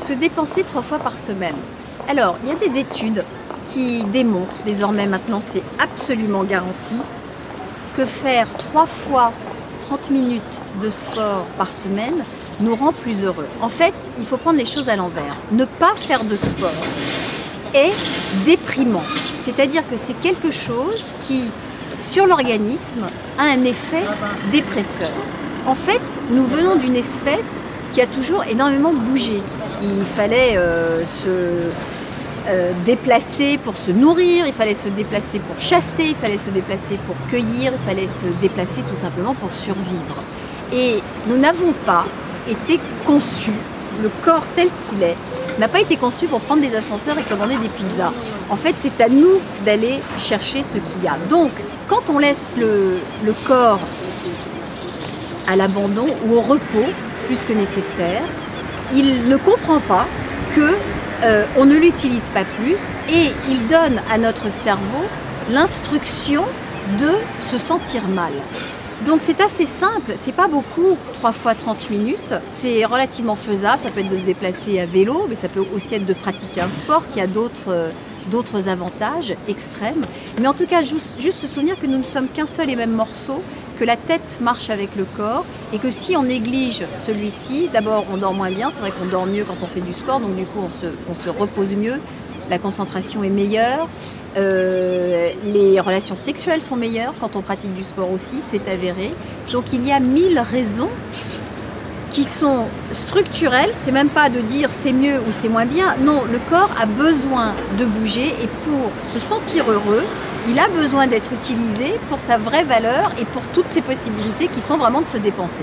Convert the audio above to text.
Se dépenser 3 fois par semaine. Alors, il y a des études qui démontrent, désormais maintenant c'est absolument garanti, que faire 3 fois 30 minutes de sport par semaine nous rend plus heureux. En fait, il faut prendre les choses à l'envers. Ne pas faire de sport est déprimant. C'est-à-dire que c'est quelque chose qui, sur l'organisme, a un effet dépresseur. En fait, nous venons d'une espèce qui a toujours énormément bougé. Il fallait se déplacer pour se nourrir, il fallait se déplacer pour chasser, il fallait se déplacer pour cueillir, il fallait se déplacer tout simplement pour survivre. Et nous n'avons pas été conçus, le corps tel qu'il est, n'a pas été conçu pour prendre des ascenseurs et commander des pizzas. En fait, c'est à nous d'aller chercher ce qu'il y a. Donc, quand on laisse le corps à l'abandon ou au repos, plus que nécessaire, il ne comprend pas que on ne l'utilise pas plus et il donne à notre cerveau l'instruction de se sentir mal. Donc c'est assez simple, c'est pas beaucoup, 3 fois 30 minutes, c'est relativement faisable, ça peut être de se déplacer à vélo, mais ça peut aussi être de pratiquer un sport qui a d'autres avantages extrêmes. Mais en tout cas, juste se souvenir que nous ne sommes qu'un seul et même morceau, que la tête marche avec le corps et que si on néglige celui-ci, d'abord on dort moins bien, c'est vrai qu'on dort mieux quand on fait du sport, donc du coup on se repose mieux, la concentration est meilleure, les relations sexuelles sont meilleures quand on pratique du sport aussi, c'est avéré. Donc il y a 1000 raisons qui sont structurelles, c'est même pas de dire c'est mieux ou c'est moins bien, non, le corps a besoin de bouger et pour se sentir heureux, il a besoin d'être utilisé pour sa vraie valeur et pour toutes ses possibilités qui sont vraiment de se dépenser.